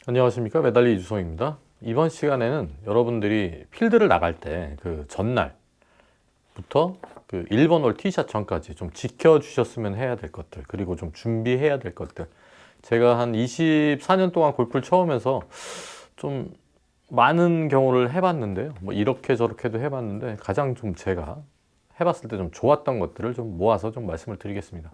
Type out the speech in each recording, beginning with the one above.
안녕하십니까, 메달리 이주성입니다. 이번 시간에는 여러분들이 필드를 나갈 때 그 전날부터 그 1번 홀 티샷 전까지 좀 지켜주셨으면 해야 될 것들, 그리고 좀 준비해야 될 것들, 제가 한 24년 동안 골프를 쳐오면서 좀 많은 경우를 해봤는데요, 뭐 이렇게 저렇게도 해봤는데 가장 좀 제가 해봤을 때 좀 좋았던 것들을 좀 모아서 좀 말씀을 드리겠습니다.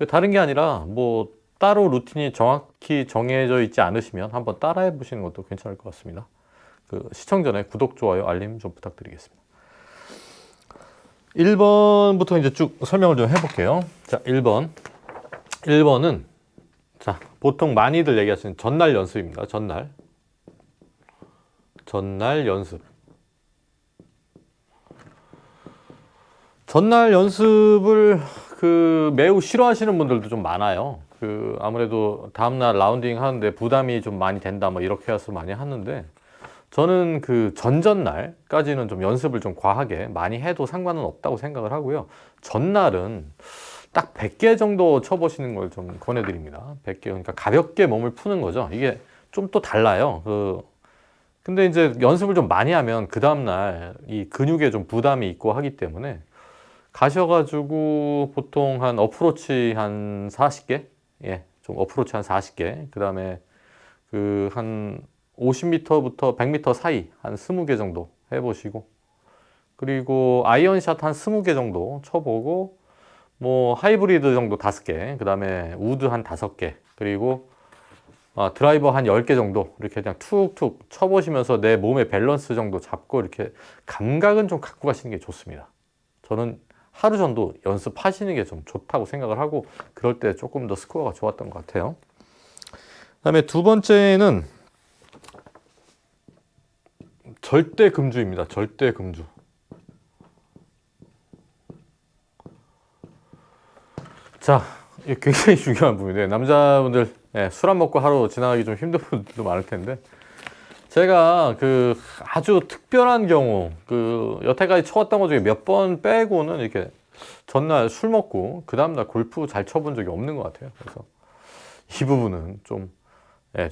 다른 게 아니라 뭐 따로 루틴이 정확히 정해져 있지 않으시면 한번 따라해 보시는 것도 괜찮을 것 같습니다. 그 시청 전에 구독, 좋아요, 알림 좀 부탁드리겠습니다. 1번부터 이제 쭉 설명을 좀 해볼게요. 자, 1번. 1번은 자, 보통 많이들 얘기하시는 전날 연습입니다. 전날 연습. 전날 연습을 그 매우 싫어하시는 분들도 좀 많아요. 그 아무래도 다음날 라운딩 하는데 부담이 좀 많이 된다 뭐 이렇게 해서 많이 하는데, 저는 그 전전날까지는 좀 연습을 좀 과하게 많이 해도 상관은 없다고 생각을 하고요. 전날은 딱 100개 정도 쳐보시는 걸 좀 권해드립니다. 100개, 그러니까 가볍게 몸을 푸는 거죠. 이게 좀 또 달라요. 근데 이제 연습을 좀 많이 하면 그 다음날 이 근육에 좀 부담이 있고 하기 때문에 가셔가지고 보통 한 어프로치 한 40개? 예, 좀 어프로치 한 40개. 그 다음에 그 한 50m부터 100m 사이 한 20개 정도 해보시고, 그리고 아이언샷 한 20개 정도 쳐보고, 뭐 하이브리드 정도 5개, 그 다음에 우드 한 5개, 그리고 드라이버 한 10개 정도 이렇게 그냥 툭툭 쳐보시면서 내 몸의 밸런스 정도 잡고 이렇게 감각은 좀 갖고 가시는 게 좋습니다. 저는 하루 정도 연습하시는 게 좀 좋다고 생각을 하고, 그럴 때 조금 더 스코어가 좋았던 것 같아요. 그다음에 두 번째는 절대 금주입니다. 절대 금주. 자, 이게 굉장히 중요한 부분이에요. 남자분들 술 안 먹고 하루 지나가기 좀 힘든 분들도 많을 텐데, 제가 그 아주 특별한 경우, 그 여태까지 쳐왔던 것 중에 몇 번 빼고는 이렇게 전날 술 먹고 그 다음날 골프 잘 쳐본 적이 없는 것 같아요. 그래서 이 부분은 좀,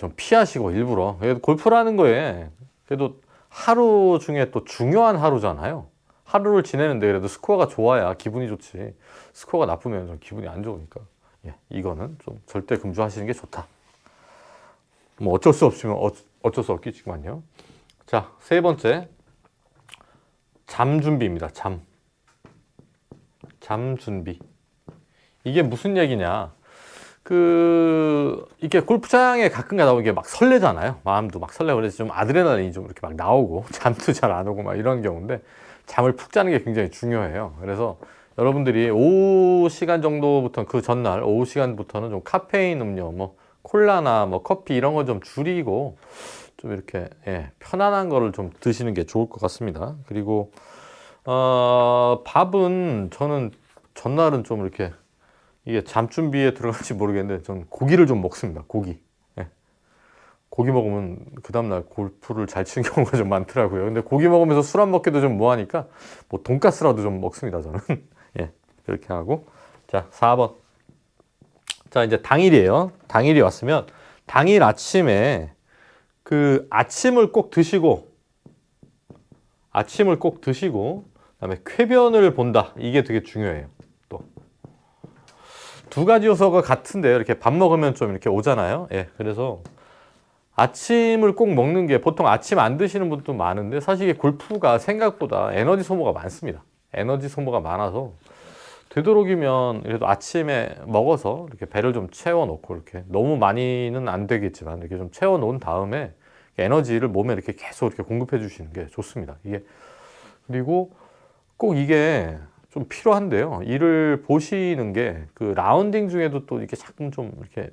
좀 피하시고 일부러. 그래도 골프라는 거에 그래도 하루 중에 또 중요한 하루잖아요. 하루를 지내는데 그래도 스코어가 좋아야 기분이 좋지. 스코어가 나쁘면 좀 기분이 안 좋으니까. 이거는 좀 절대 금주하시는 게 좋다. 뭐 어쩔 수 없으면 어쩔 수 없겠지만요. 자, 세 번째. 잠 준비입니다. 잠 준비. 이게 무슨 얘기냐. 이게 골프장에 가끔 가다 보면 이게 막 설레잖아요. 마음도 막 설레고, 그래서 좀 아드레날린이 좀 이렇게 막 나오고, 잠도 잘 안 오고 막 이런 경우인데, 잠을 푹 자는 게 굉장히 중요해요. 그래서 여러분들이 오후 시간 정도부터, 그 전날 오후 시간부터는 좀 카페인 음료, 뭐 콜라나 뭐 커피 이런 거 좀 줄이고, 좀 이렇게 편안한 거를 좀 드시는 게 좋을 것 같습니다. 그리고 밥은 저는 전날은 좀 이렇게, 이게 잠 준비에 들어갈지 모르겠는데 전 고기를 좀 먹습니다. 고기. 고기 먹으면 그 다음날 골프를 잘 치는 경우가 좀 많더라고요. 근데 고기 먹으면서 술 안 먹기도 좀 뭐하니까 뭐 돈가스라도 좀 먹습니다, 저는. 그렇게 하고. 자, 4번. 자, 이제 당일이에요. 당일이 왔으면 당일 아침에 그 아침을 꼭 드시고, 그다음에 쾌변을 본다. 이게 되게 중요해요. 또 두 가지 요소가 같은데 이렇게 밥 먹으면 좀 이렇게 오잖아요. 그래서 아침을 꼭 먹는 게, 보통 아침 안 드시는 분도 많은데 사실 이게 골프가 생각보다 에너지 소모가 많습니다. 에너지 소모가 많아서 되도록이면 그래도 아침에 먹어서 이렇게 배를 좀 채워 놓고, 이렇게 너무 많이는 안 되겠지만 이렇게 좀 채워 놓은 다음에 에너지를 몸에 이렇게 계속 이렇게 공급해 주시는 게 좋습니다. 이게, 그리고 꼭 이게 좀 필요한데요. 일을 보시는 게 그 라운딩 중에도 또 이렇게 자꾸 좀 이렇게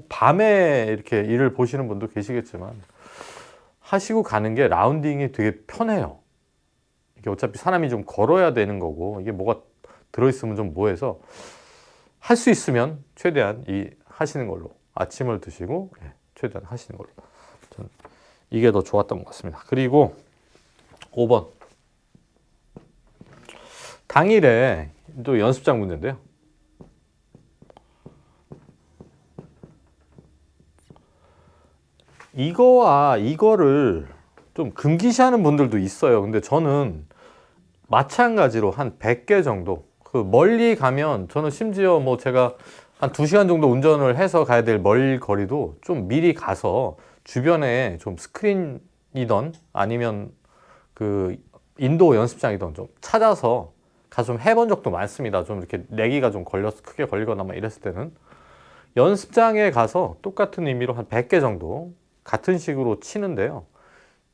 밤에 이렇게 일을 보시는 분도 계시겠지만, 하시고 가는 게 라운딩이 되게 편해요. 이게 어차피 사람이 좀 걸어야 되는 거고, 이게 뭐가 들어있으면 좀 뭐해서, 할 수 있으면 최대한 하시는 걸로, 아침을 드시고 최대한 하시는 걸로, 전 이게 더 좋았던 것 같습니다. 그리고 5번. 당일에 또 연습장 문제인데요. 이거와 이거를 좀 금기시하는 분들도 있어요. 근데 저는 마찬가지로 한 100개 정도, 그 멀리 가면 저는 심지어 뭐 제가 한 2시간 정도 운전을 해서 가야 될 멀 거리도 좀 미리 가서 주변에 좀 스크린이던 아니면 그 인도 연습장이던 좀 찾아서 가서 좀 해본 적도 많습니다. 좀 이렇게 내기가 좀 크게 걸리거나 막 이랬을 때는 연습장에 가서 똑같은 의미로 한 100개 정도 같은 식으로 치는데요.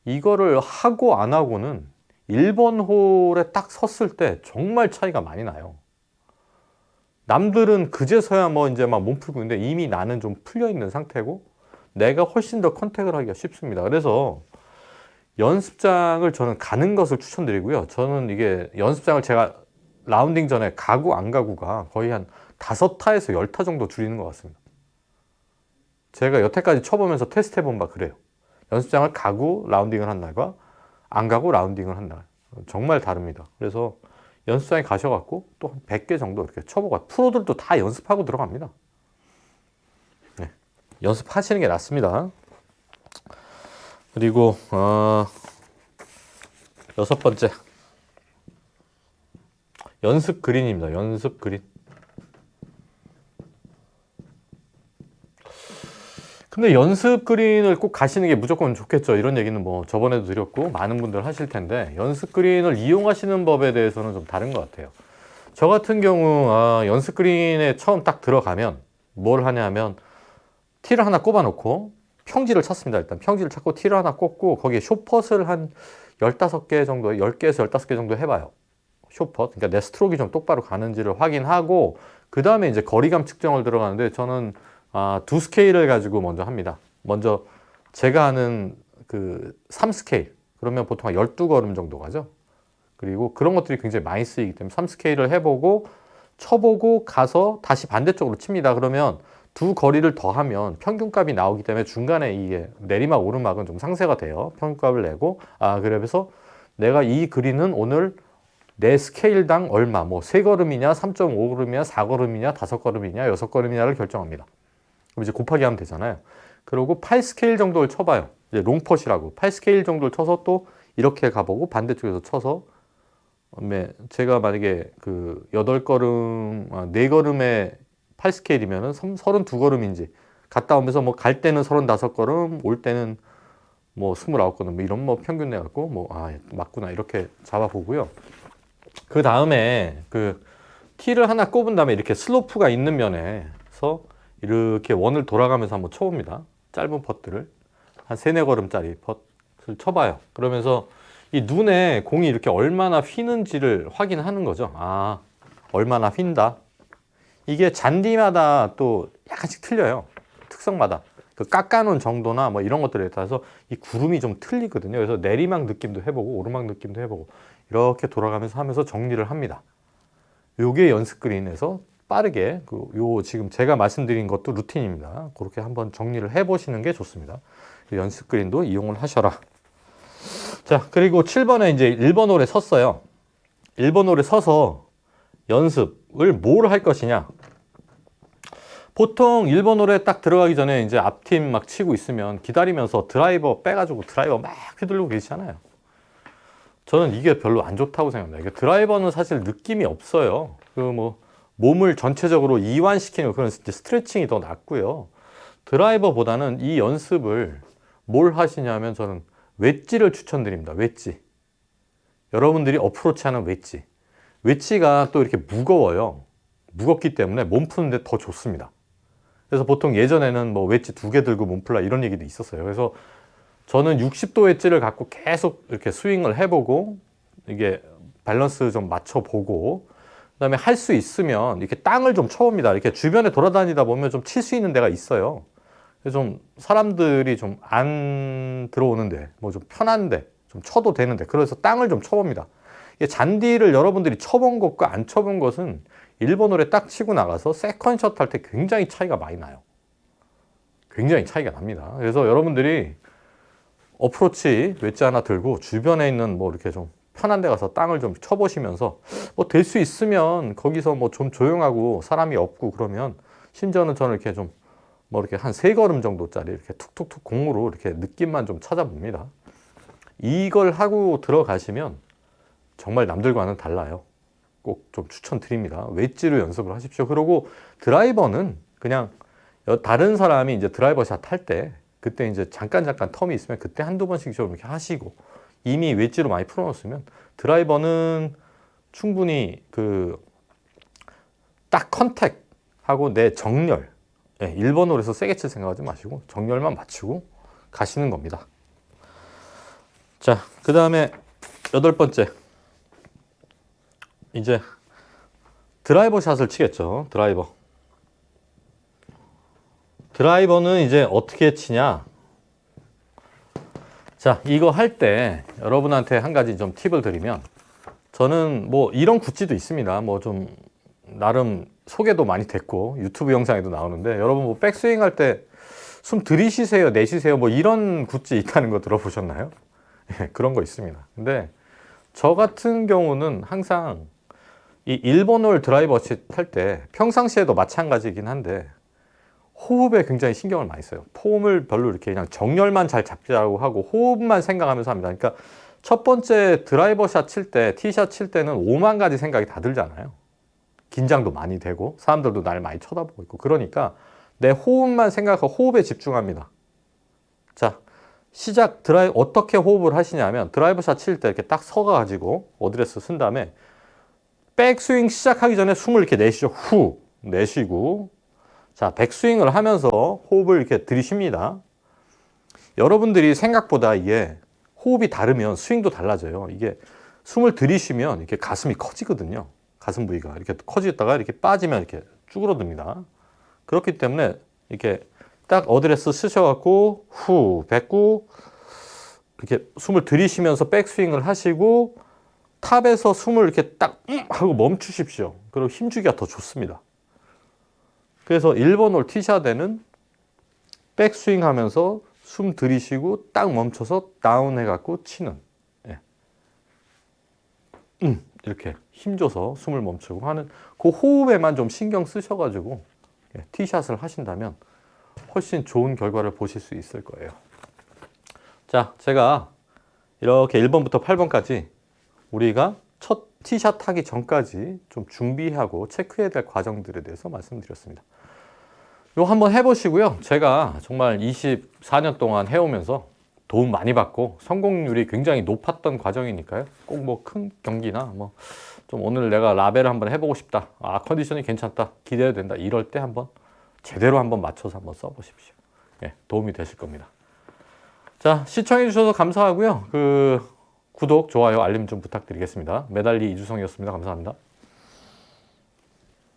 이거를 하고 안 하고는 1번 홀에 딱 섰을 때 정말 차이가 많이 나요. 남들은 그제서야 뭐 이제 막 몸 풀고 있는데 이미 나는 좀 풀려 있는 상태고 내가 훨씬 더 컨택을 하기가 쉽습니다. 그래서 연습장을 저는 가는 것을 추천드리고요. 저는 이게 연습장을 제가 라운딩 전에 가고 안 가고가 거의 한 5타에서 10타 정도 줄이는 것 같습니다. 제가 여태까지 쳐보면서 테스트 해본 바 그래요. 연습장을 가고 라운딩을 한 날과 안 가고 라운딩을 한 날. 정말 다릅니다. 그래서 연습장에 가셔갖고 또 한 100개 정도 이렇게 쳐보고, 프로들도 다 연습하고 들어갑니다. 네. 연습하시는 게 낫습니다. 그리고, 6번째. 연습 그린입니다. 연습 그린. 근데 연습 그린을 꼭 가시는 게 무조건 좋겠죠. 이런 얘기는 뭐 저번에도 드렸고 많은 분들 하실 텐데, 연습 그린을 이용하시는 법에 대해서는 좀 다른 것 같아요. 저 같은 경우 연습 그린에 처음 딱 들어가면 뭘 하냐 하면 티를 하나 꼽아 놓고 평지를 찾습니다. 일단 평지를 찾고 티를 하나 꽂고 거기에 숏펫을 한 15개 정도, 10개에서 15개 정도 해봐요. 숏펫. 그러니까 내 스트로크가 좀 똑바로 가는지를 확인하고 그 다음에 이제 거리감 측정을 들어가는데, 저는 두 스케일을 가지고 먼저 합니다. 먼저 제가 하는 그 3스케일. 그러면 보통 한 12걸음 정도 가죠. 그리고 그런 것들이 굉장히 많이 쓰이기 때문에 3스케일을 해보고 쳐보고 가서 다시 반대쪽으로 칩니다. 그러면 두 거리를 더하면 평균값이 나오기 때문에 중간에 이게 내리막 오르막은 좀 상쇄가 돼요. 평균값을 내고 그래서 내가 이 그린은 오늘 내 스케일당 얼마, 뭐 3걸음이냐 3.5걸음이냐 4걸음이냐 5걸음이냐 6걸음이냐를 결정합니다. 그럼 이제 곱하기 하면 되잖아요. 그리고 8스케일 정도를 쳐봐요. 이제 롱펫이라고 8스케일 정도를 쳐서 또 이렇게 가보고 반대쪽에서 쳐서, 제가 만약에 그 8걸음, 4걸음에 8스케일이면은 32걸음인지 갔다 오면서 뭐 갈 때는 35걸음, 올 때는 뭐 29걸음, 뭐 이런 뭐 평균 내갖고 맞구나 이렇게 잡아보고요. 그 다음에 그 티를 하나 꼽은 다음에 이렇게 슬로프가 있는 면에서 이렇게 원을 돌아가면서 한번 쳐봅니다. 짧은 퍼트를 한 3, 4걸음짜리 퍼트를 쳐봐요. 그러면서 이 눈에 공이 이렇게 얼마나 휘는지를 확인하는 거죠. 얼마나 휜다. 이게 잔디마다 또 약간씩 틀려요. 특성마다. 그 깎아놓은 정도나 뭐 이런 것들에 따라서 이 구름이 좀 틀리거든요. 그래서 내리막 느낌도 해보고 오르막 느낌도 해보고 이렇게 돌아가면서 하면서 정리를 합니다. 요게 연습 그린에서 빠르게 요 지금 제가 말씀드린 것도 루틴입니다. 그렇게 한번 정리를 해보시는 게 좋습니다. 연습 그린도 이용을 하셔라. 자, 그리고 7번에 이제 1번 홀에 섰어요. 1번 홀에 서서 연습을 뭘 할 것이냐. 보통 1번 홀에 딱 들어가기 전에 이제 앞팀 막 치고 있으면 기다리면서 드라이버 빼가지고 드라이버 막 휘두르고 계시잖아요. 저는 이게 별로 안 좋다고 생각합니다. 이게 드라이버는 사실 느낌이 없어요. 몸을 전체적으로 이완시키는 그런 스트레칭이 더 낫고요. 드라이버보다는 이 연습을 뭘 하시냐면 저는 웨지를 추천드립니다. 웨지. 여러분들이 어프로치하는 웨지. 웨지가 또 이렇게 무거워요. 무겁기 때문에 몸 푸는데 더 좋습니다. 그래서 보통 예전에는 뭐 웨지 2개 들고 몸 풀라 이런 얘기도 있었어요. 그래서 저는 60도 웨지를 갖고 계속 이렇게 스윙을 해보고 이게 밸런스 좀 맞춰보고 그다음에 할 수 있으면 이렇게 땅을 좀 쳐봅니다. 이렇게 주변에 돌아다니다 보면 좀 칠 수 있는 데가 있어요. 좀 사람들이 좀 안 들어오는데 뭐 좀 편한데 좀 쳐도 되는데 그래서 땅을 좀 쳐봅니다. 잔디를 여러분들이 쳐본 것과 안 쳐본 것은 1번 홀에 딱 치고 나가서 세컨샷 할 때 굉장히 차이가 많이 나요. 굉장히 차이가 납니다. 그래서 여러분들이 어프로치 웨지 하나 들고 주변에 있는 뭐 이렇게 좀 편한 데 가서 땅을 좀 쳐보시면서 뭐 될 수 있으면 거기서 뭐 좀 조용하고 사람이 없고 그러면 심지어는 저는 이렇게 좀 뭐 이렇게 한 3걸음 정도짜리 이렇게 툭툭툭 공으로 이렇게 느낌만 좀 찾아봅니다. 이걸 하고 들어가시면 정말 남들과는 달라요. 꼭 좀 추천드립니다. 웨지로 연습을 하십시오. 그리고 드라이버는 그냥 다른 사람이 이제 드라이버 샷 할 때 그때 이제 잠깐 텀이 있으면 그때 한두 번씩 좀 이렇게 하시고, 이미 웨지로 많이 풀어놓으면 드라이버는 충분히 그 딱 컨택하고 내 정렬, 1번 홀에서 세게 칠 생각하지 마시고 정렬만 맞추고 가시는 겁니다. 자, 그 다음에 8번째, 이제 드라이버 샷을 치겠죠. 드라이버는 이제 어떻게 치냐. 자, 이거 할 때 여러분한테 한 가지 좀 팁을 드리면, 저는 뭐 이런 굿즈도 있습니다. 뭐 좀 나름 소개도 많이 됐고 유튜브 영상에도 나오는데, 여러분 뭐 백스윙 할 때 숨 들이쉬세요 내쉬세요 뭐 이런 굿즈 있다는 거 들어보셨나요? 그런 거 있습니다. 근데 저 같은 경우는 항상 이 1번 홀 드라이버 할 때 평상시에도 마찬가지긴 한데 호흡에 굉장히 신경을 많이 써요. 폼을 별로 이렇게 그냥 정렬만 잘 잡자고 하고 호흡만 생각하면서 합니다. 그러니까 첫 번째 드라이버 샷 칠 때, 티샷 칠 때는 5만 가지 생각이 다 들잖아요. 긴장도 많이 되고 사람들도 날 많이 쳐다보고 있고, 그러니까 내 호흡만 생각하고 호흡에 집중합니다. 자, 시작 어떻게 호흡을 하시냐면, 드라이버 샷 칠 때 이렇게 딱 서가지고 어드레스 쓴 다음에 백스윙 시작하기 전에 숨을 이렇게 내쉬죠. 후 내쉬고, 자, 백스윙을 하면서 호흡을 이렇게 들이쉽니다. 여러분들이 생각보다 이게 호흡이 다르면 스윙도 달라져요. 이게 숨을 들이쉬면 이렇게 가슴이 커지거든요. 가슴 부위가 이렇게 커지다가 이렇게 빠지면 이렇게 쭈그러듭니다. 그렇기 때문에 이렇게 딱 어드레스 쓰셔갖고 후 뱉고 이렇게 숨을 들이쉬면서 백스윙을 하시고, 탑에서 숨을 이렇게 딱 하고 멈추십시오. 그리고 힘주기가 더 좋습니다. 그래서 1번 홀 티샷에는 백스윙 하면서 숨 들이쉬고 딱 멈춰서 다운 해갖고 치는, 이렇게 힘줘서 숨을 멈추고 하는 그 호흡에만 좀 신경 쓰셔가지고 티샷을 하신다면 훨씬 좋은 결과를 보실 수 있을 거예요. 자, 제가 이렇게 1번부터 8번까지 우리가 첫 티샷 하기 전까지 좀 준비하고 체크해야 될 과정들에 대해서 말씀드렸습니다. 이거 한번 해보시고요. 제가 정말 24년 동안 해오면서 도움 많이 받고 성공률이 굉장히 높았던 과정이니까요. 꼭 뭐 큰 경기나 뭐 좀 오늘 내가 라벨을 한번 해보고 싶다, 컨디션이 괜찮다, 기대해도 된다, 이럴 때 한번 제대로 한번 맞춰서 한번 써보십시오. 도움이 되실 겁니다. 자, 시청해 주셔서 감사하고요. 구독, 좋아요, 알림 좀 부탁드리겠습니다. 메달리 이주성이었습니다. 감사합니다.